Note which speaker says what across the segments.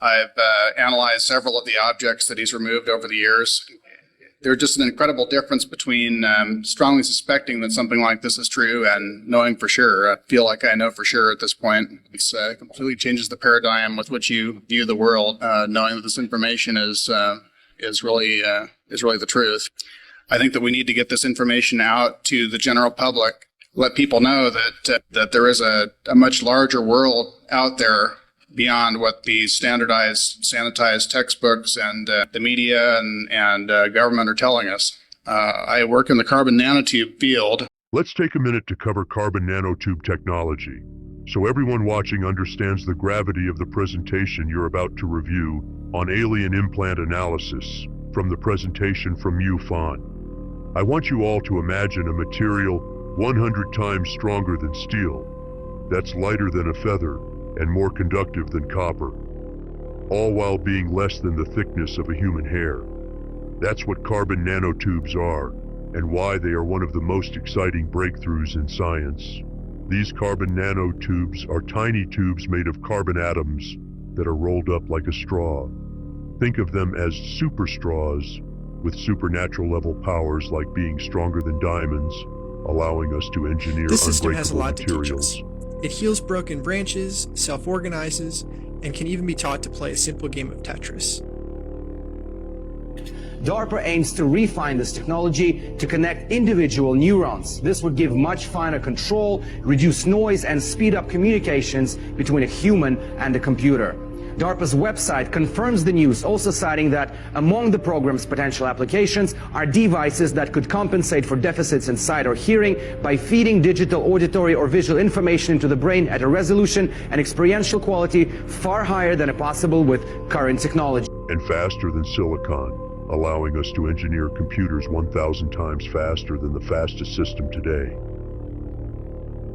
Speaker 1: I've analyzed several of the objects that he's removed over the years. There's just an incredible difference between strongly suspecting that something like this is true and knowing for sure. I feel like I know for sure at this point. It completely changes the paradigm with which you view the world, knowing that this information is really the truth. I think that we need to get this information out to the general public, let people know that there is a much larger world out there beyond what the standardized, sanitized textbooks and the media and government are telling us. I work in the carbon nanotube field.
Speaker 2: Let's take a minute to cover carbon nanotube technology, so everyone watching understands the gravity of the presentation you're about to review on alien implant analysis from the presentation from MUFON. I want you all to imagine a material 100 times stronger than steel, that's lighter than a feather, and more conductive than copper, all while being less than the thickness of a human hair. That's what carbon nanotubes are, and why they are one of the most exciting breakthroughs in science. These carbon nanotubes are tiny tubes made of carbon atoms that are rolled up like a straw. Think of them as super straws, with supernatural level powers like being stronger than diamonds, allowing us to engineer
Speaker 3: This system has a
Speaker 2: unbreakable
Speaker 3: lot to teach
Speaker 2: materials.
Speaker 3: us. It heals broken branches, self-organizes, and can even be taught to play a simple game of Tetris.
Speaker 4: DARPA aims to refine this technology to connect individual neurons. This would give much finer control, reduce noise, and speed up communications between a human and a computer. DARPA's website confirms the news, also citing that among the program's potential applications are devices that could compensate for deficits in sight or hearing by feeding digital, auditory, or visual information into the brain at a resolution and experiential quality far higher than possible with current technology.
Speaker 2: And faster than silicon, allowing us to engineer computers 1,000 times faster than the fastest system today.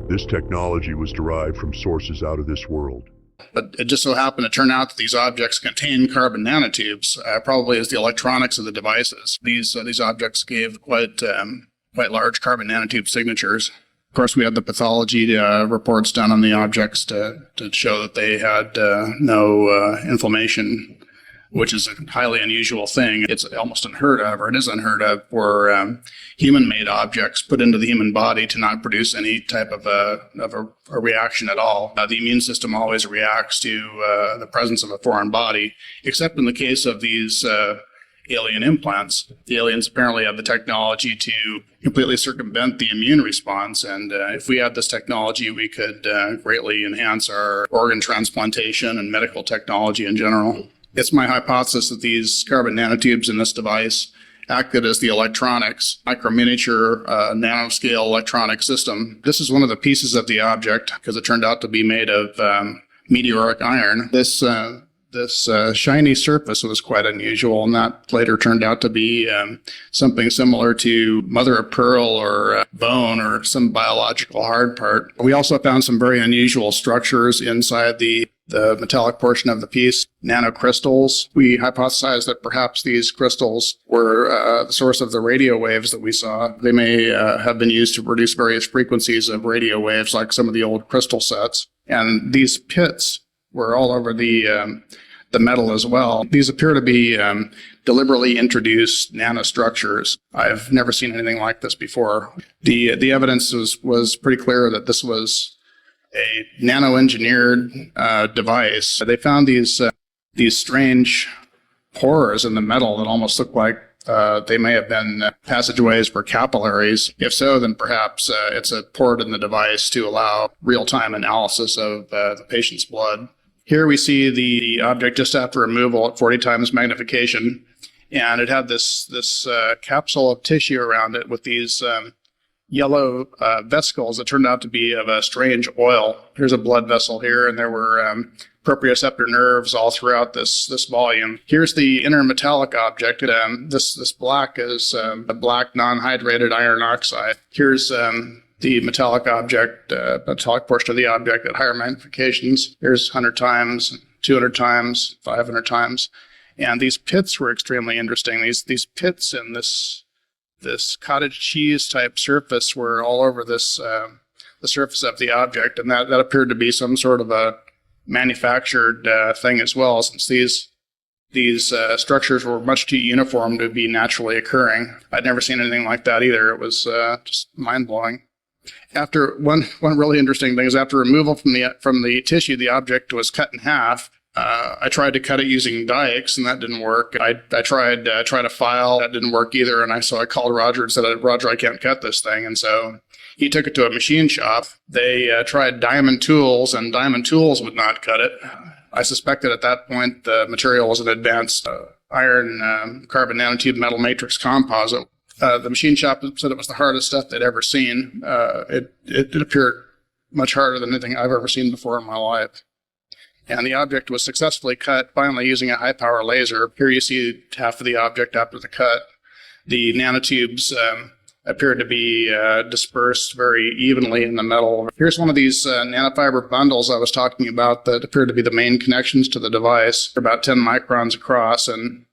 Speaker 2: This technology was derived from sources out of this world.
Speaker 1: But it just so happened to turn out that these objects contain carbon nanotubes, probably as the electronics of the devices. These objects gave quite large carbon nanotube signatures. Of course, we had the pathology reports done on the objects to show that they had no inflammation, which is a highly unusual thing. It's almost unheard of, or it is unheard of, for human-made objects put into the human body to not produce any type of a reaction at all. The immune system always reacts to the presence of a foreign body, except in the case of these alien implants. The aliens apparently have the technology to completely circumvent the immune response, and if we had this technology, we could greatly enhance our organ transplantation and medical technology in general. It's my hypothesis that these carbon nanotubes in this device acted as the electronics, micro-miniature, nanoscale electronic system. This is one of the pieces of the object because it turned out to be made of meteoric iron. This shiny surface was quite unusual, and that later turned out to be something similar to mother of pearl or bone or some biological hard part. We also found some very unusual structures inside the metallic portion of the piece, nanocrystals. We hypothesized that perhaps these crystals were the source of the radio waves that we saw. They may have been used to produce various frequencies of radio waves, like some of the old crystal sets. And these pits were all over the metal as well. These appear to be deliberately introduced nanostructures. I've never seen anything like this before. The evidence was pretty clear that this was a nano-engineered device. They found these strange pores in the metal that almost look like they may have been passageways for capillaries. If so, then perhaps it's a port in the device to allow real-time analysis of the patient's blood. Here we see the object just after removal at 40 times magnification, and it had this capsule of tissue around it with these yellow vesicles that turned out to be of a strange oil. Here's a blood vessel here, and there were proprioceptor nerves all throughout this volume. Here's the inner metallic object. This black is a black non-hydrated iron oxide. Here's the metallic object, metallic portion of the object at higher magnifications. Here's 100 times, 200 times, 500 times. And these pits were extremely interesting. These pits in this cottage cheese type surface were all over the surface of the object, and that appeared to be some sort of a manufactured thing as well, since these structures were much too uniform to be naturally occurring. I'd never seen anything like that either. It was just mind-blowing. After one really interesting thing is after removal from the tissue, the object was cut in half. I tried to cut it using Dykes, and that didn't work. I tried a file, that didn't work either. And so I called Roger and said, "Roger, I can't cut this thing." And so he took it to a machine shop. They tried diamond tools, and diamond tools would not cut it. I suspected at that point the material was an advanced iron carbon nanotube metal matrix composite. The machine shop said it was the hardest stuff they'd ever seen. It appeared much harder than anything I've ever seen before in my life. And the object was successfully cut finally using a high-power laser. Here you see half of the object after the cut. The nanotubes appeared to be dispersed very evenly in the metal. Here's one of these nanofiber bundles I was talking about that appeared to be the main connections to the device. They're about 10 microns across and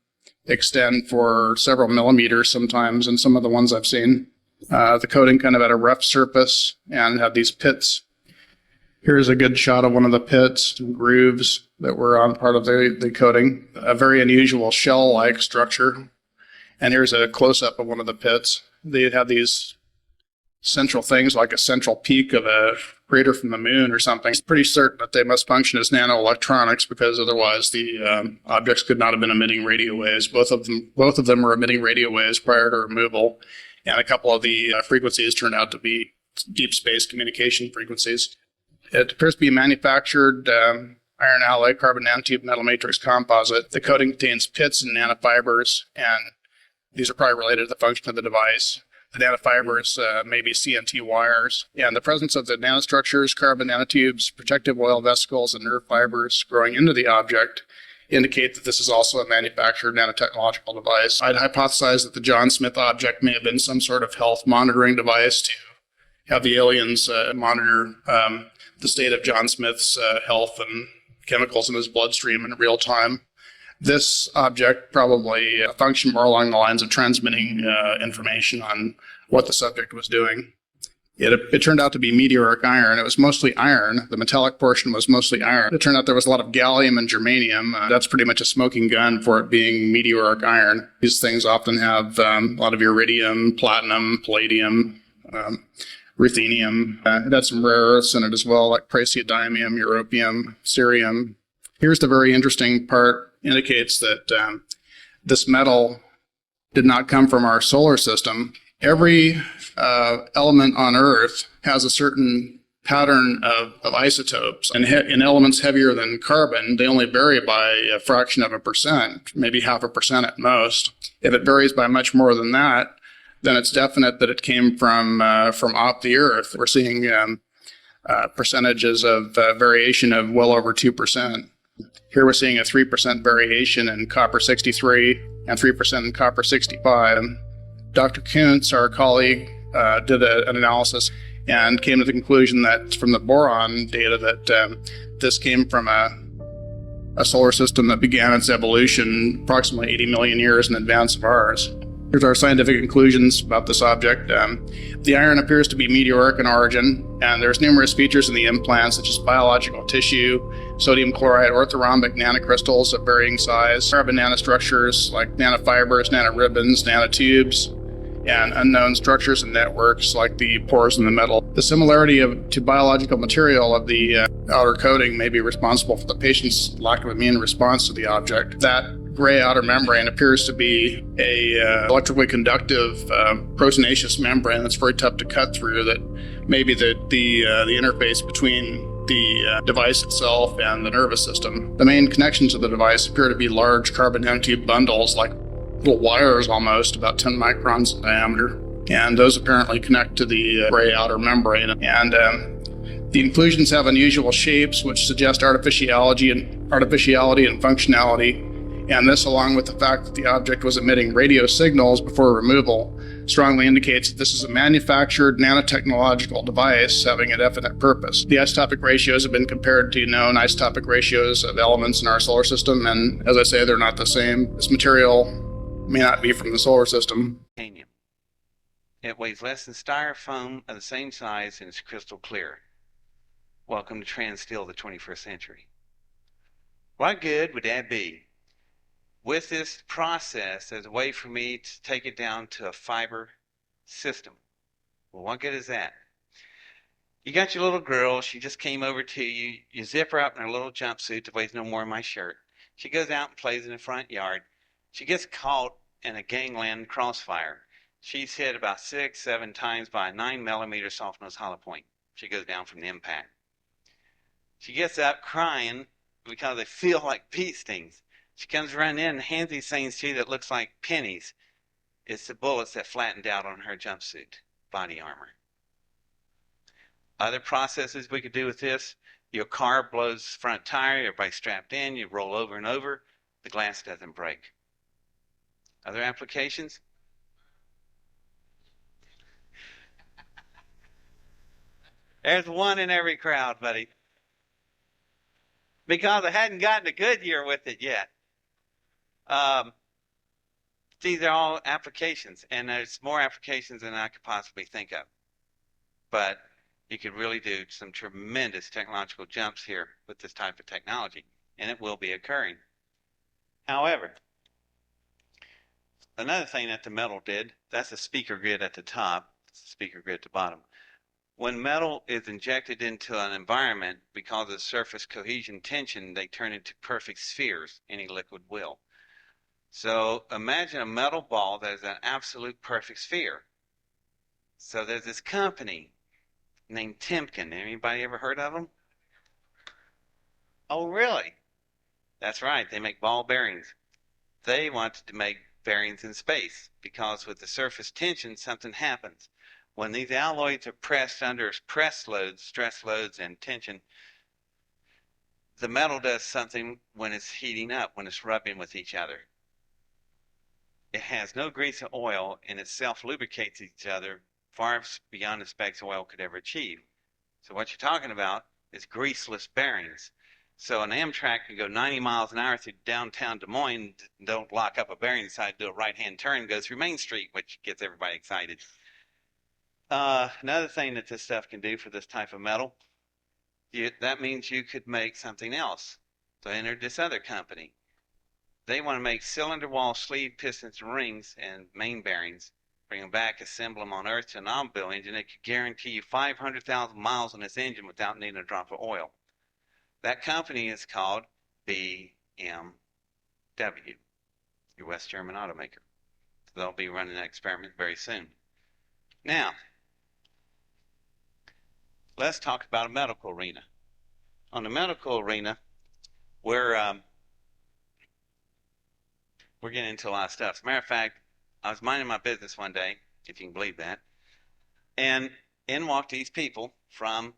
Speaker 1: extend for several millimeters sometimes in some of the ones I've seen. The coating kind of had a rough surface and had these pits. Here's a good shot of one of the pits and grooves that were on part of the coating. A very unusual shell-like structure. And here's a close-up of one of the pits. They have these central things like a central peak of a crater from the moon or something. It's pretty certain that they must function as nanoelectronics, because otherwise the objects could not have been emitting radio waves. Both of them were emitting radio waves prior to removal, and a couple of the frequencies turned out to be deep space communication frequencies. It appears to be manufactured iron alloy carbon nanotube metal matrix composite. The coating contains pits and nanofibers, and these are probably related to the function of the device. The nanofibers may be CNT wires, and the presence of the nanostructures, carbon nanotubes, protective oil vesicles, and nerve fibers growing into the object indicate that this is also a manufactured nanotechnological device. I'd hypothesize that the John Smith object may have been some sort of health monitoring device to have the aliens monitor the state of John Smith's health and chemicals in his bloodstream in real time. This object probably functioned more along the lines of transmitting information on what the subject was doing. It turned out to be meteoric iron. It was mostly iron. The metallic portion was mostly iron. It turned out there was a lot of gallium and germanium. That's pretty much a smoking gun for it being meteoric iron. These things often have a lot of iridium, platinum, palladium, ruthenium. It had some rare earths in it as well, like praseodymium, europium, cerium. Here's the very interesting part. Indicates that this metal did not come from our solar system. Every element on Earth has a certain pattern of isotopes, and in elements heavier than carbon, they only vary by a fraction of a percent, maybe 0.5% at most. If it varies by much more than that, then it's definite that it came from off the Earth. We're seeing percentages of variation of well over 2%. Here we're seeing a 3% variation in copper-63 and 3% in copper-65. Dr. Kuntz, our colleague, did an analysis and came to the conclusion that from the boron data that this came from a solar system that began its evolution approximately 80 million years in advance of ours. Here's our scientific conclusions about this object. The iron appears to be meteoric in origin, and there's numerous features in the implants, such as biological tissue, sodium chloride orthorhombic nanocrystals of varying size, carbon nanostructures like nanofibers, nanoribbons, nanotubes, and unknown structures and networks like the pores in the metal. The similarity to biological material of the outer coating may be responsible for the patient's lack of immune response to the object. That gray outer membrane appears to be a electrically conductive proteinaceous membrane that's very tough to cut through, that maybe the interface between the device itself and the nervous system. The main connections of the device appear to be large carbon nanotube bundles, like little wires almost, about 10 microns in diameter. And those apparently connect to the gray outer membrane. And the inclusions have unusual shapes, which suggest artificiality and functionality. And this, along with the fact that the object was emitting radio signals before removal, strongly indicates that this is a manufactured nanotechnological device having a definite purpose. The isotopic ratios have been compared to known isotopic ratios of elements in our solar system, and as I say, they're not the same. This material may not be from the solar system.
Speaker 5: Titanium. It weighs less than styrofoam of the same size and is crystal clear. Welcome to Trans Steel of the 21st century. What good would that be? With this process, there's a way for me to take it down to a fiber system. Well, what good is that? You got your little girl. She just came over to you. You zip her up in her little jumpsuit that weighs no more than my shirt. She goes out and plays in the front yard. She gets caught in a gangland crossfire. She's hit about 6, 7 times by a 9mm soft-nose hollow point. She goes down from the impact. She gets up crying because they feel like bee stings. She comes running in and hands these things to you that looks like pennies. It's the bullets that flattened out on her jumpsuit, body armor. Other processes we could do with this, your car blows front tire, everybody's strapped in, you roll over and over, the glass doesn't break. Other applications? There's one in every crowd, buddy. Because I hadn't gotten a good year with it yet. These are all applications, and there's more applications than I could possibly think of. But you could really do some tremendous technological jumps here with this type of technology, and it will be occurring. However, another thing that the metal did, that's the speaker grid at the top, that's the speaker grid at the bottom. When metal is injected into an environment, because of surface cohesion tension, they turn into perfect spheres. Any liquid will. So imagine a metal ball that is an absolute perfect sphere. So there's this company named Timken. Anybody ever heard of them? Oh, really? That's right. They make ball bearings. They wanted to make bearings in space because with the surface tension, something happens. When these alloys are pressed under press loads, stress loads, and tension, the metal does something when it's heating up, when it's rubbing with each other. It has no grease or oil, and it self-lubricates each other far beyond the specs oil could ever achieve. So what you're talking about is greaseless bearings. So an Amtrak can go 90 miles an hour through downtown Des Moines, don't lock up a bearing, decide to do a right-hand turn and go through Main Street, which gets everybody excited. Another thing that this stuff can do for this type of metal, that means you could make something else. So enter this other company. They want to make cylinder wall sleeve pistons and rings and main bearings, bring them back, assemble them on Earth to an automobile engine. It could guarantee you 500,000 miles on this engine without needing a drop of oil. That company is called BMW, your West German automaker. So they'll be running that experiment very soon. Now, let's talk about a medical arena. On the medical arena, we're getting into a lot of stuff. As a matter of fact, I was minding my business one day, if you can believe that, and in walked these people from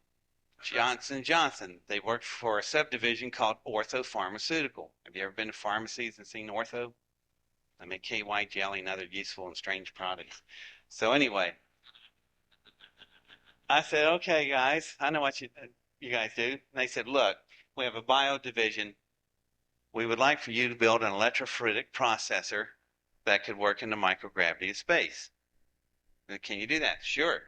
Speaker 5: Johnson & Johnson. They worked for a subdivision called Ortho Pharmaceutical. Have you ever been to pharmacies and seen Ortho? They make KY jelly and other useful and strange products. So anyway, I said, okay, guys, I know what you guys do. And they said, look, we have a bio division. We would like for you to build an electrophoretic processor that could work in the microgravity of space. Can you do that? Sure.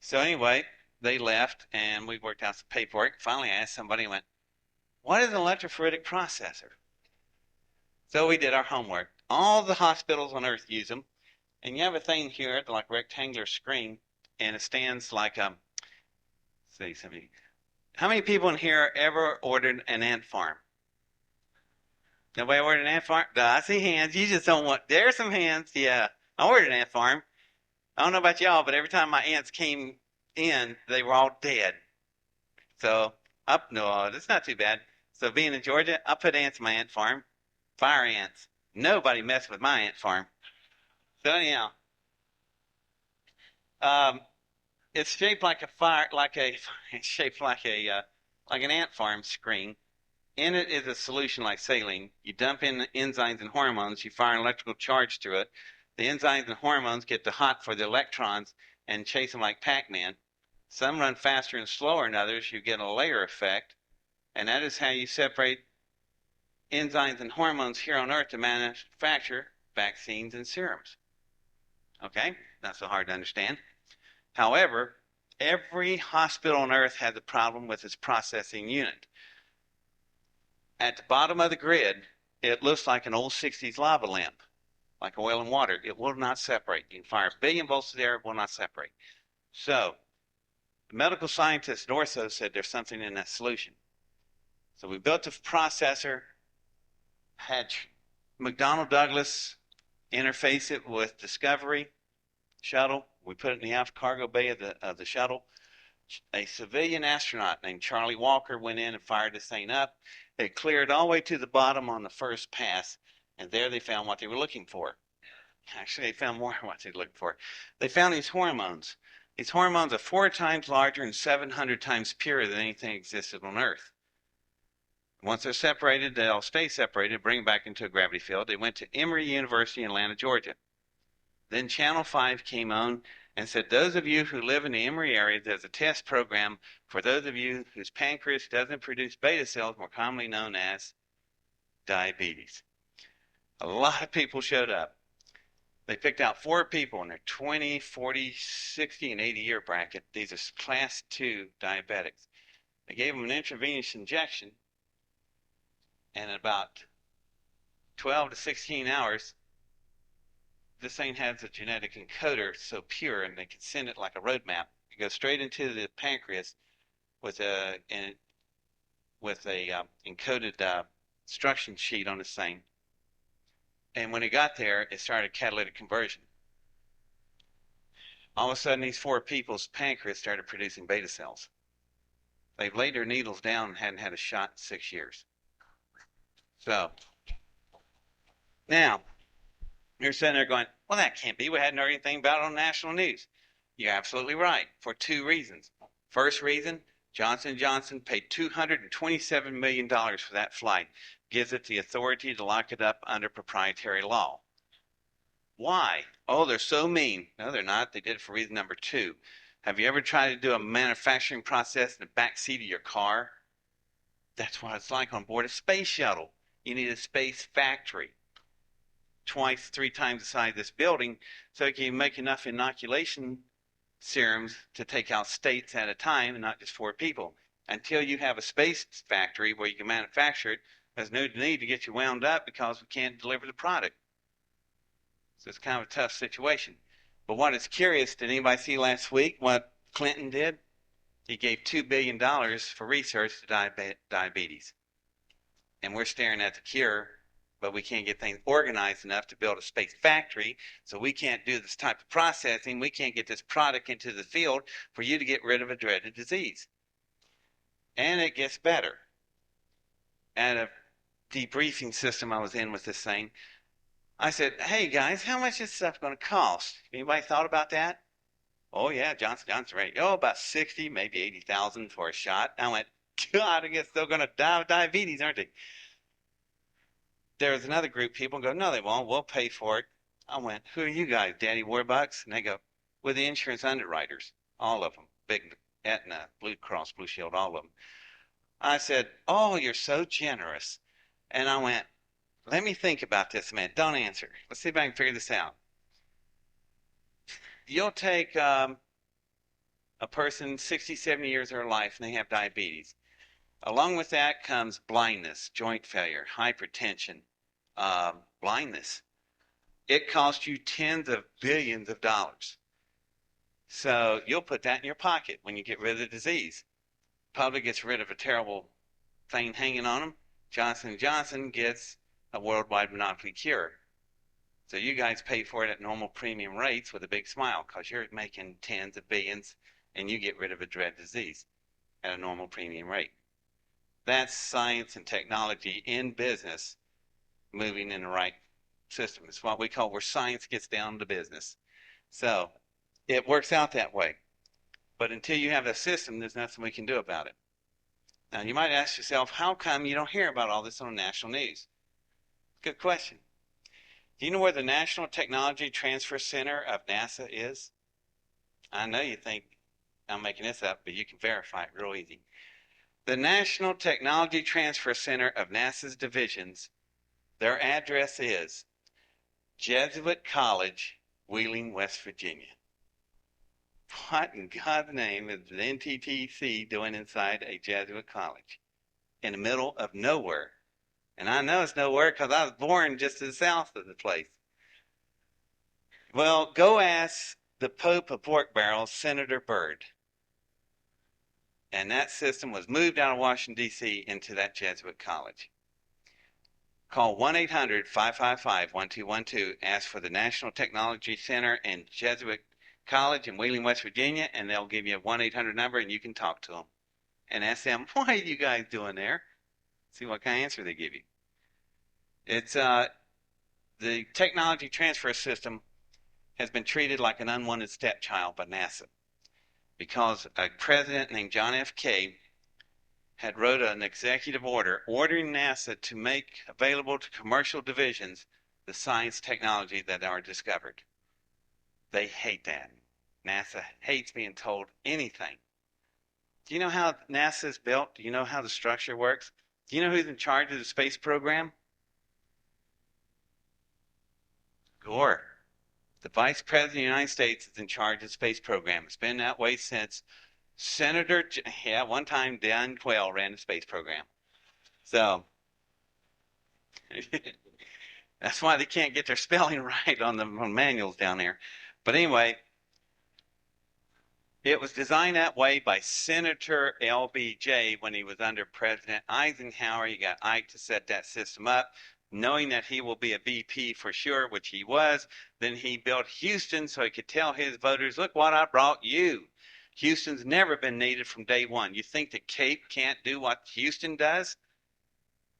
Speaker 5: So anyway, they left and we worked out some paperwork. Finally, I asked somebody and went, what is an electrophoretic processor? So we did our homework. All the hospitals on Earth use them. And you have a thing here, like a rectangular screen, and it stands like a, say something. How many people in here ever ordered an ant farm? Nobody ordered an ant farm? No, I see hands. You just don't want, there's some hands. Yeah, I ordered an ant farm. I don't know about y'all, but every time my ants came in, they were all dead. So, no, that's not too bad. So being in Georgia, I put ants in my ant farm. Fire ants. Nobody messed with my ant farm. So anyhow, it's shaped like an ant farm screen. In it is a solution like saline. You dump in the enzymes and hormones. You fire an electrical charge through it. The enzymes and hormones get too hot for the electrons and chase them like Pac-Man. Some run faster and slower than others. You get a layer effect. And that is how you separate enzymes and hormones here on Earth to manufacture vaccines and serums. Okay? Not so hard to understand. However, every hospital on Earth has a problem with its processing unit. At the bottom of the grid, it looks like an old 60s lava lamp, like oil and water. It will not separate. You can fire a billion volts there, it will not separate. So, the medical scientist at Ortho said there's something in that solution. So we built a processor, had McDonnell Douglas interface it with Discovery shuttle. We put it in the aft cargo bay of the shuttle. A civilian astronaut named Charlie Walker went in and fired this thing up. It cleared all the way to the bottom on the first pass, and there they found what they were looking for. Actually, they found more than what they looked for. They found these hormones. These hormones are 4 times larger and 700 times purer than anything existed on Earth. Once they're separated, they'll stay separated, bring back into a gravity field. They went to Emory University in Atlanta, Georgia. Then Channel 5 came on and said, those of you who live in the Emory area, there's a test program for those of you whose pancreas doesn't produce beta cells, more commonly known as diabetes. A lot of people showed up. They picked out 4 people in their 20, 40, 60, and 80 year bracket. These are class 2 diabetics. They gave them an intravenous injection, and in about 12 to 16 hours, this thing has a genetic encoder so pure, and they can send it like a road map. It goes straight into the pancreas with a encoded instruction sheet on this thing. And when it got there, it started catalytic conversion. All of a sudden, these 4 people's pancreas started producing beta cells. They've laid their needles down and hadn't had a shot in 6 years. So, now, you're sitting there going, well, that can't be. We hadn't heard anything about it on national news. You're absolutely right, for 2 reasons. First reason, Johnson & Johnson paid $227 million for that flight. Gives it the authority to lock it up under proprietary law. Why? Oh, they're so mean. No, they're not. They did it for reason number 2. Have you ever tried to do a manufacturing process in the back seat of your car? That's what it's like on board a space shuttle. You need a space factory. 2, 3 times the size of this building, so you can make enough inoculation serums to take out states at a time and not just 4 people. Until you have a space factory where you can manufacture it, there's no need to get you wound up because we can't deliver the product. So it's kind of a tough situation. But what is curious, did anybody see last week what Clinton did? He gave $2 billion for research to diabetes. And we're staring at the cure, but we can't get things organized enough to build a space factory, so we can't do this type of processing. We can't get this product into the field for you to get rid of a dreaded disease. And it gets better. At a debriefing system I was in with this thing, I said, hey guys, how much is this stuff going to cost? Anybody thought about that? Oh yeah, Johnson rate. Oh, about 60, maybe 80,000 for a shot. I went, God, I guess they're going to die of diabetes, aren't they? There's another group of people go, no, they won't. We'll pay for it. I went, who are you guys, Daddy Warbucks? And they go, we're the insurance underwriters, all of them. Big Aetna, Blue Cross, Blue Shield, all of them. I said, oh, you're so generous. And I went, let me think about this a minute. Don't answer. Let's see if I can figure this out. You'll take a person 60, 70 years of their life and they have diabetes. Along with that comes blindness, joint failure, hypertension, blindness. It costs you tens of billions of dollars. So you'll put that in your pocket when you get rid of the disease. Public gets rid of a terrible thing hanging on them. Johnson & Johnson gets a worldwide monopoly cure. So you guys pay for it at normal premium rates with a big smile because you're making tens of billions and you get rid of a dread disease at a normal premium rate. That's science and technology in business moving in the right system. It's what we call where science gets down to business. So it works out that way. But until you have a system, there's nothing we can do about it. Now, you might ask yourself, how come you don't hear about all this on national news? Good question. Do you know where the National Technology Transfer Center of NASA is? I know you think I'm making this up, but you can verify it real easy. The National Technology Transfer Center of NASA's divisions, their address is Jesuit College, Wheeling, West Virginia. What in God's name is the NTTC doing inside a Jesuit college in the middle of nowhere? And I know it's nowhere because I was born just to the south of the place. Well, go ask the Pope of Pork Barrels, Senator Byrd. And that system was moved out of Washington, D.C. into that Jesuit college. Call 1-800-555-1212. Ask for the National Technology Center and Jesuit College in Wheeling, West Virginia, and they'll give you a 1-800 number and you can talk to them. And ask them, what are you guys doing there? See what kind of answer they give you. It's the technology transfer system has been treated like an unwanted stepchild by NASA because a president named John F. Kennedy had wrote an executive order ordering NASA to make available to commercial divisions the science technology that are discovered. They hate that. NASA hates being told anything. Do you know how NASA is built? Do you know how the structure works? Do you know who's in charge of the space program? Gore. The Vice President of the United States is in charge of the space program. It's been that way since one time Dan Quayle ran the space program. So that's why they can't get their spelling right on the manuals down there. But anyway, it was designed that way by Senator LBJ when he was under President Eisenhower. You got Ike to set that system up, knowing that he will be a VP for sure, which he was. Then he built Houston so he could tell his voters, look what I brought you. Houston's never been needed from day one. You think the Cape can't do what Houston does?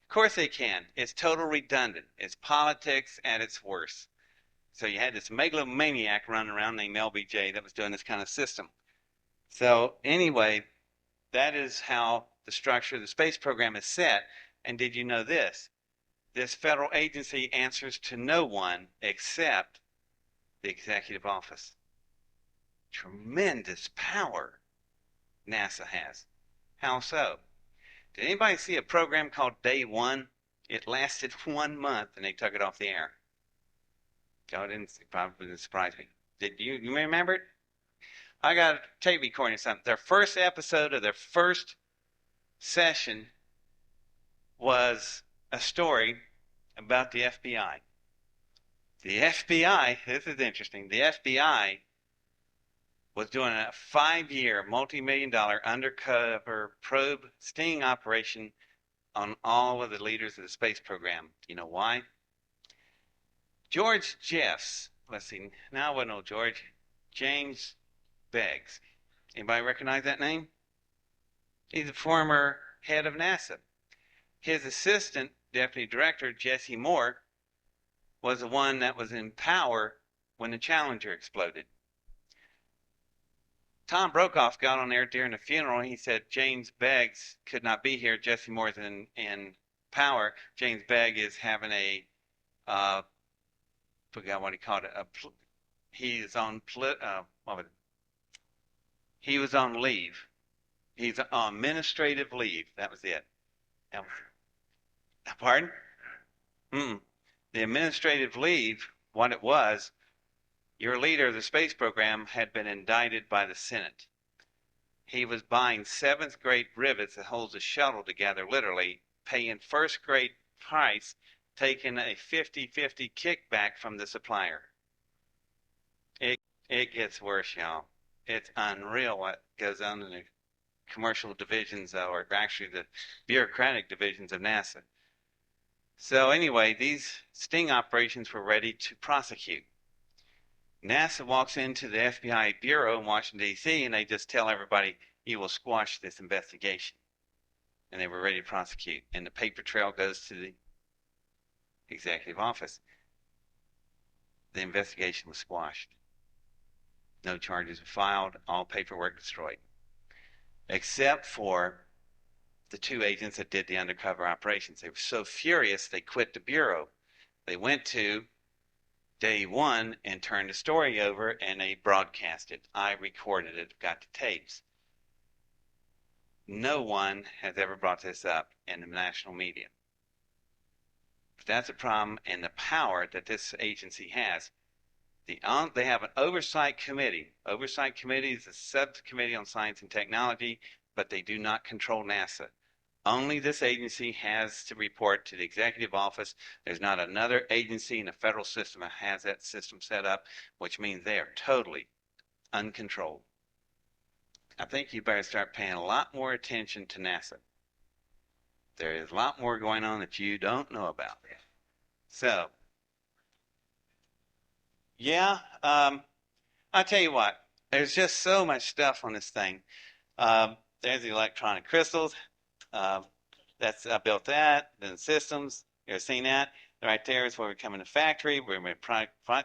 Speaker 5: Of course they can. It's total redundant. It's politics at its worst. So you had this megalomaniac running around named LBJ that was doing this kind of system. So anyway, that is how the structure of the space program is set. And did you know this? This federal agency answers to no one except the executive office. Tremendous power NASA has. How so? Did anybody see a program called Day One? It lasted 1 month and they took it off the air. Y'all probably didn't surprise me. Did you remember it? I got a tape recording of something. Their first episode of their first session was a story about the FBI. The FBI, this is interesting, the FBI was doing a 5-year, multi-million-dollar undercover probe sting operation on all of the leaders of the space program. You know why? George Jeffs, let's see, now I wouldn't know George, James Beggs. Anybody recognize that name? He's a former head of NASA. His assistant, deputy director, Jesse Moore, was the one that was in power when the Challenger exploded. Tom Brokaw got on there during the funeral and he said James Beggs could not be here. Jesse Moore's in power. James Begg is having a, forgot what he called it. He was on leave. He's on administrative leave. That was it. Pardon? The administrative leave, what it was, your leader of the space program had been indicted by the Senate. He was buying 7th grade rivets that holds a shuttle together, literally, paying 1st grade price, taking a 50-50 kickback from the supplier. It gets worse, y'all. It's unreal what goes on in the commercial divisions, or actually the bureaucratic divisions of NASA. So anyway, these sting operations were ready to prosecute. NASA walks into the FBI bureau in Washington, D.C., and they just tell everybody, you will squash this investigation. And they were ready to prosecute. And the paper trail goes to the executive office. The investigation was squashed. No charges were filed, all paperwork destroyed. Except for the 2 agents that did the undercover operations. They were so furious, they quit the bureau. They went to Day One and turned the story over and they broadcast it. I recorded it, got the tapes. No one has ever brought this up in the national media. But that's a problem in the power that this agency has. They have an oversight committee. Oversight committee is a subcommittee on science and technology, but they do not control NASA. Only this agency has to report to the executive office. There's not another agency in the federal system that has that system set up, which means they are totally uncontrolled. I think you better start paying a lot more attention to NASA. There is a lot more going on that you don't know about. So, yeah, I'll tell you what, there's just so much stuff on this thing. There's the electronic crystals. That's I built that. Then systems. You've seen that. Right there is where we come in the factory. We're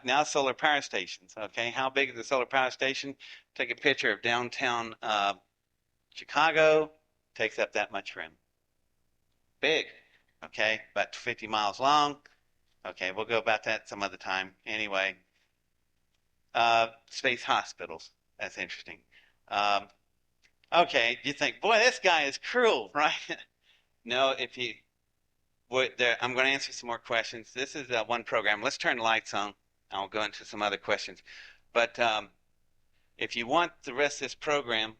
Speaker 5: now solar power stations. Okay, how big is the solar power station? Take a picture of downtown Chicago. Takes up that much room. Big. Okay, about 50 miles long. Okay, we'll go about that some other time. Anyway, space hospitals. That's interesting. Okay, you think, boy, this guy is cruel, right? No, if you would, I'm going to answer some more questions. This is one program. Let's turn the lights on. I'll go into some other questions. But if you want the rest of this program,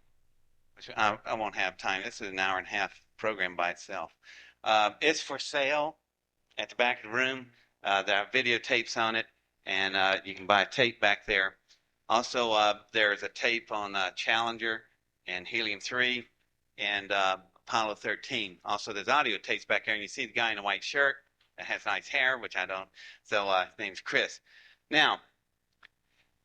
Speaker 5: which I won't have time. This is an hour and a half program by itself. It's for sale at the back of the room. There are videotapes on it, and you can buy a tape back there. Also, there's a tape on Challenger and Helium-3 and Apollo 13. Also, there's audio tapes back there, and you see the guy in a white shirt that has nice hair, which I don't. So his name's Chris. Now,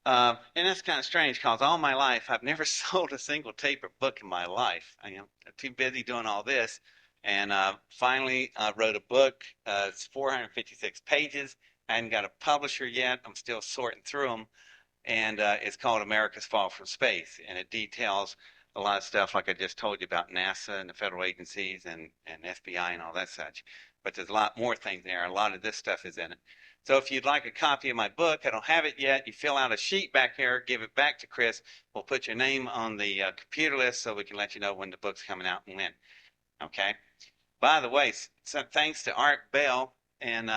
Speaker 5: and that's kind of strange because all my life, I've never sold a single tape or book in my life. I'm too busy doing all this. And finally, I wrote a book. It's 456 pages. I haven't got a publisher yet. I'm still sorting through them. And it's called America's Fall from Space. And it details a lot of stuff like I just told you about NASA and the federal agencies and FBI and all that such. But there's a lot more things there. A lot of this stuff is in it. So if you'd like a copy of my book, I don't have it yet. You fill out a sheet back here, give it back to Chris. We'll put your name on the computer list so we can let you know when the book's coming out and when. Okay? By the way, thanks to Art Bell, and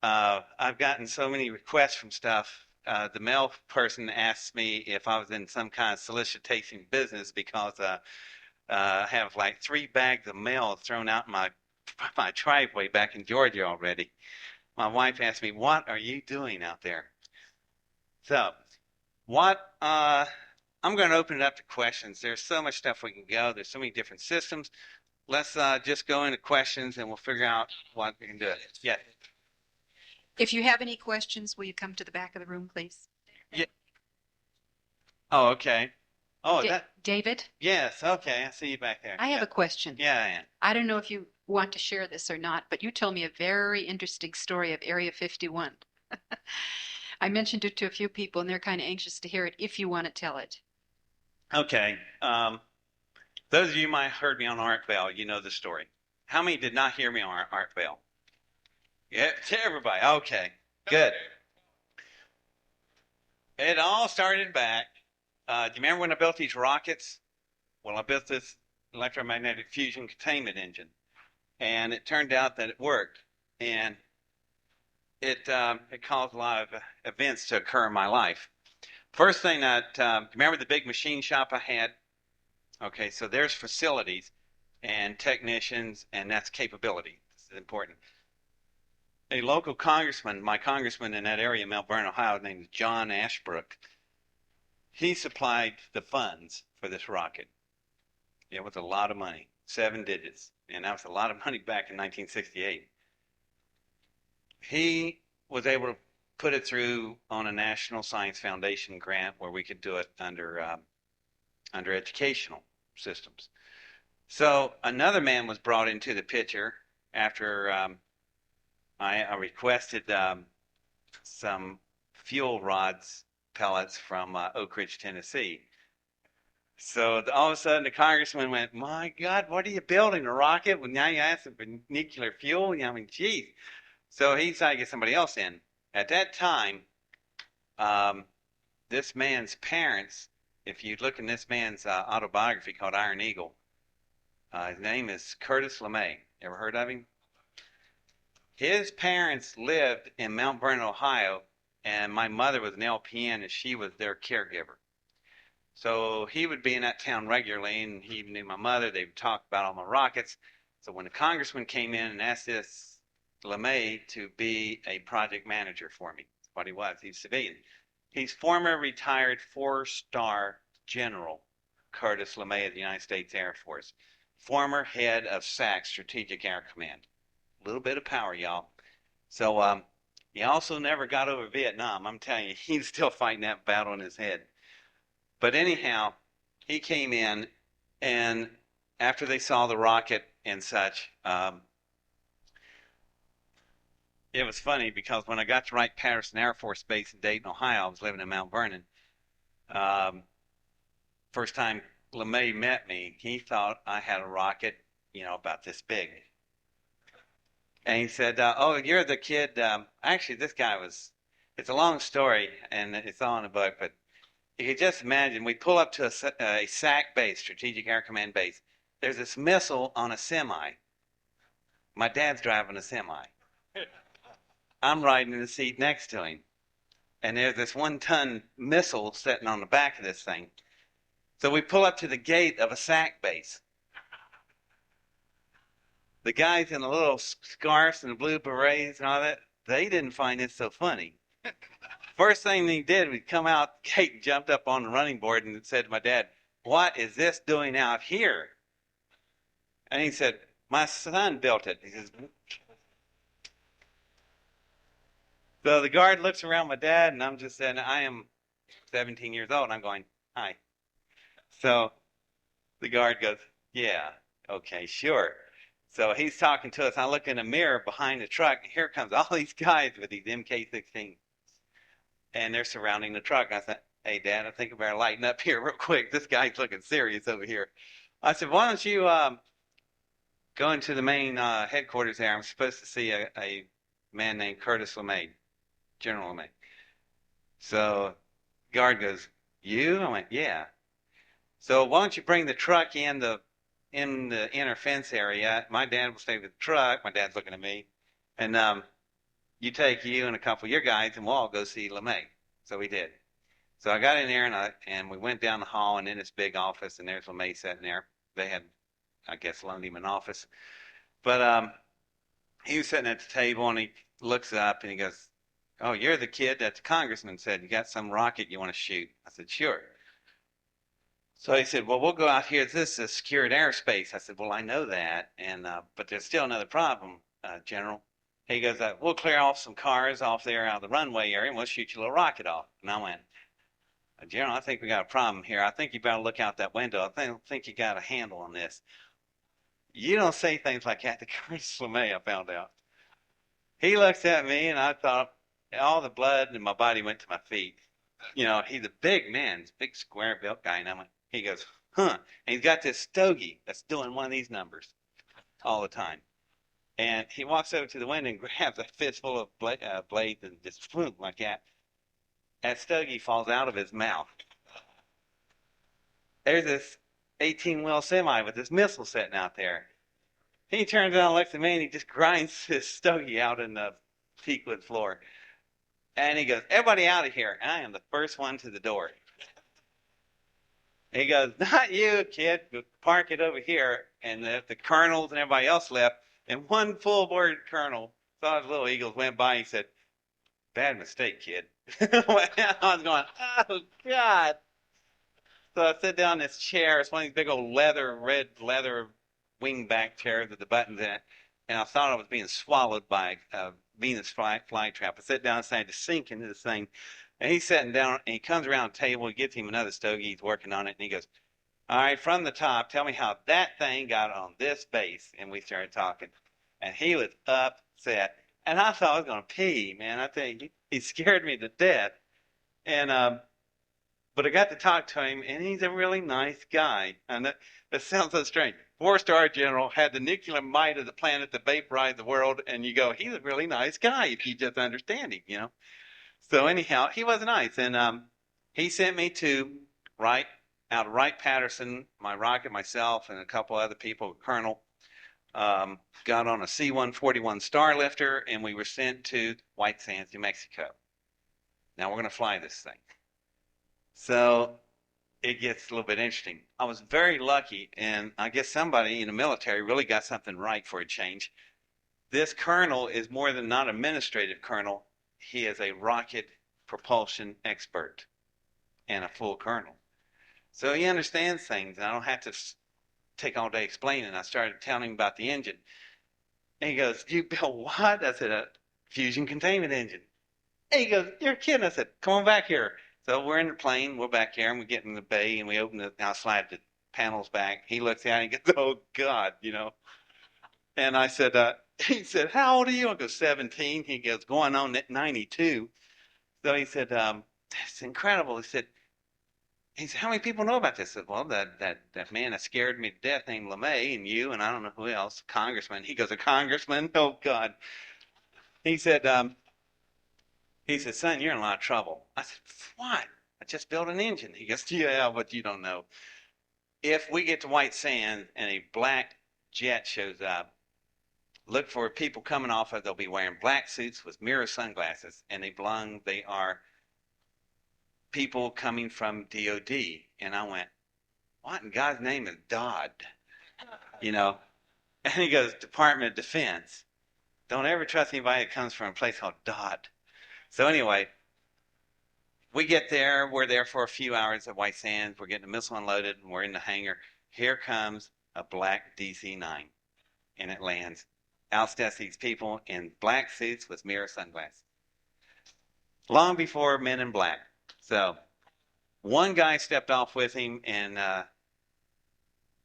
Speaker 5: I've gotten so many requests from stuff. The mail person asked me if I was in some kind of solicitation business because I have like 3 bags of mail thrown out in my driveway back in Georgia already. My wife asked me, "What are you doing out there?" So, I'm going to open it up to questions. There's so much stuff we can go. There's so many different systems. Let's just go into questions and we'll figure out what we can do. Yeah.
Speaker 6: If you have any questions, will you come to the back of the room, please?
Speaker 5: Yeah. Oh, okay. Oh,
Speaker 6: David?
Speaker 5: Yes, okay. I see you back there.
Speaker 6: I have a question.
Speaker 5: Yeah, I am.
Speaker 6: I don't know if you want to share this or not, but you told me a very interesting story of Area 51. I mentioned it to a few people, and they're kind of anxious to hear it if you want to tell it.
Speaker 5: Okay. Those of you who might have heard me on Art Bell, you know the story. How many did not hear me on Art Bell? Yeah, to everybody. Okay, good. It all started back. Do you remember when I built these rockets? Well, I built this electromagnetic fusion containment engine, and it turned out that it worked. And it caused a lot of events to occur in my life. First thing that, remember the big machine shop I had? Okay, so there's facilities and technicians, and that's capability. This is important. A local congressman, my congressman in that area, Melbourne, Ohio, named John Ashbrook, he supplied the funds for this rocket. It was a lot of money, 7 digits, and that was a lot of money back in 1968. He was able to put it through on a National Science Foundation grant where we could do it under educational systems. So another man was brought into the picture after I requested some fuel rods pellets from Oak Ridge, Tennessee. So all of a sudden the congressman went, "My God, what are you building, a rocket? Well, now you ask for nuclear fuel? I mean, geez." So he decided to get somebody else in. At that time, this man's parents, if you look in this man's autobiography called Iron Eagle, his name is Curtis LeMay. Ever heard of him? His parents lived in Mount Vernon, Ohio, and my mother was an LPN, and she was their caregiver. So he would be in that town regularly, and he knew my mother. They would talk about all my rockets. So when the congressman came in and asked this LeMay to be a project manager for me, that's what he was. He's civilian. He's former retired 4-star General Curtis LeMay of the United States Air Force, former head of SAC, Strategic Air Command. A little bit of power, y'all. So he also never got over Vietnam. I'm telling you, he's still fighting that battle in his head. But anyhow, he came in, and after they saw the rocket and such, it was funny because when I got to Wright-Patterson Air Force Base in Dayton, Ohio, I was living in Mount Vernon. First time LeMay met me, he thought I had a rocket, about this big. And he said, oh, you're the kid. Actually, this guy it's a long story, and it's all in the book, but you could just imagine, we pull up to a SAC base, Strategic Air Command base. There's this missile on a semi. My dad's driving a semi. I'm riding in the seat next to him. And there's this 1-ton missile sitting on the back of this thing. So we pull up to the gate of a SAC base. The guys in the little scarves and the blue berets and all that, they didn't find it so funny. First thing he did, we come out the gate and jumped up on the running board and said to my dad, "What is this doing out here?" And he said, "My son built it." He says, so the guard looks around my dad, and I'm just saying, I am 17 years old, and I'm going, "Hi." So the guard goes, "Yeah, okay, sure." So he's talking to us. I look in the mirror behind the truck, and here comes all these guys with these MK-16. And they're surrounding the truck. I said, "Hey, Dad, I think I better lighten up here real quick. This guy's looking serious over here." I said, "Why don't you go into the main headquarters there? I'm supposed to see a man named Curtis LeMay, General LeMay." So guard goes, "You?" I went, "Yeah." So why don't you bring the truck in the inner fence area? My dad will stay with the truck. My dad's looking at me. And you take you and a couple of your guys, and we'll all go see LeMay. So we did. So I got in there, and we went down the hall and in this big office, and there's LeMay sitting there. They had, I guess, loaned him an office. But he was sitting at the table, and he looks up, and he goes, "Oh, you're the kid that the congressman said you got some rocket you want to shoot." I said, "Sure." So he said, "Well, we'll go out here. This is secured airspace." I said, "Well, I know that, and but there's still another problem, General." He goes, "We'll clear off some cars off there out of the runway area, and we'll shoot you a little rocket off." And I went, "General, I think we got a problem here. I think you better look out that window. I think you got a handle on this." You don't say things like that to Curtis LeMay, I found out. He looks at me, and I thought all the blood in my body went to my feet. He's a big man, he's a big square-built guy, and he goes, "Huh." And he's got this stogie that's doing one of these numbers all the time. And he walks over to the window and grabs a fistful of blades and just boom, like that. That stogie falls out of his mouth. There's this 18-wheel semi with this missile sitting out there. He turns around and looks at me, and he just grinds his stogie out in the teakwood floor. And he goes, "Everybody out of here." And I am the first one to the door. He goes, "Not you, kid. Park it over here." And the colonels and everybody else left. And one full-board colonel saw his little eagles went by. He said, "Bad mistake, kid." I was going, "Oh, God." So I sit down in this chair. It's one of these big old red leather wingback chairs with the buttons in it. And I thought I was being swallowed by a Venus flytrap. I sit down and started to sink into this thing. And he's sitting down, and he comes around the table. He gets him another stogie. He's working on it. And he goes, "All right, from the top, tell me how that thing got on this base." And we started talking. And he was upset. And I thought I was going to pee, man. I tell you, he scared me to death. And but I got to talk to him, and he's a really nice guy. And that sounds so strange. 4-star general, had the nuclear might of the planet to vaporize the world, and you go, he's a really nice guy if you just understand him, So anyhow, he was nice, and he sent me to out of Wright-Patterson, my rocket, myself, and a couple other people, Colonel, got on a C-141 Starlifter, and we were sent to White Sands, New Mexico. Now we're going to fly this thing. So it gets a little bit interesting. I was very lucky, and I guess somebody in the military really got something right for a change. This colonel is more than not administrative colonel. He is a rocket propulsion expert and a full colonel. So he understands things, and I don't have to take all day explaining. I started telling him about the engine. And he goes, "You built what?" I said, "A fusion containment engine." And he goes, "You're kidding." I said, "Come on back here." So we're in the plane, we're back here, and we get in the bay, and we open the, I slide the panels back. He looks at it and he goes, "Oh, God," you know. And I said, he said, "How old are you?" I go, 17. He goes, "Going on at 92. So he said, "That's incredible." He said, "How many people know about this?" I said, "Well, that man that scared me to death named LeMay and you, and I don't know who else, congressman." He goes, "A congressman? Oh, God." He said, "Son, you're in a lot of trouble." I said, "What?" "I just built an engine." He goes, "Yeah, but you don't know. If we get to White Sands and a black jet shows up, look for people coming off of, they'll be wearing black suits with mirror sunglasses, and they are people coming from DOD." And I went, "What in God's name is DOD?" You know? And he goes, "Department of Defense." Don't ever trust anybody that comes from a place called DOD. So anyway, we get there. We're there for a few hours at White Sands. We're getting the missile unloaded, and we're in the hangar. Here comes a black DC-9, and it lands. Outsteps these people in black suits with mirror sunglasses. Long before Men in Black. So one guy stepped off with him, and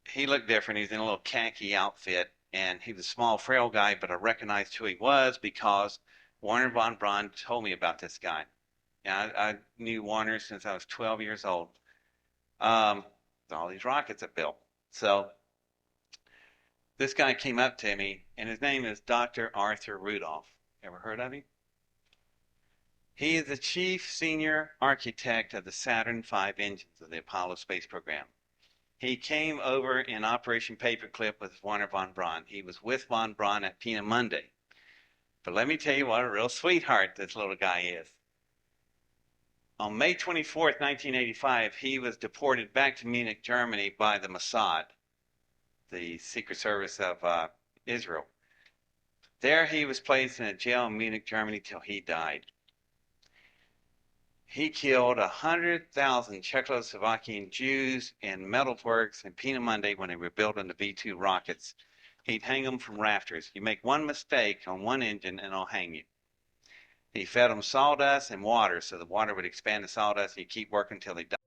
Speaker 5: he looked different. He was in a little khaki outfit, and he was a small, frail guy, but I recognized who he was because Warner von Braun told me about this guy. And I knew Warner since I was 12 years old. All these rockets are built. So this guy came up to me, and his name is Dr. Arthur Rudolph. Ever heard of him? He is the chief senior architect of the Saturn V engines of the Apollo space program. He came over in Operation Paperclip with Warner von Braun. He was with von Braun at Peenemünde. But let me tell you what a real sweetheart this little guy is. On May 24th, 1985, he was deported back to Munich, Germany by the Mossad, the Secret Service of Israel. There he was placed in a jail in Munich, Germany till he died. He killed 100,000 Czechoslovakian Jews in metalworks in Peenemünde when they were building the V-2 rockets. He'd hang them from rafters. You make one mistake on one engine and it'll hang you. He fed them sawdust and water, so the water would expand the sawdust, and he'd keep working until they died.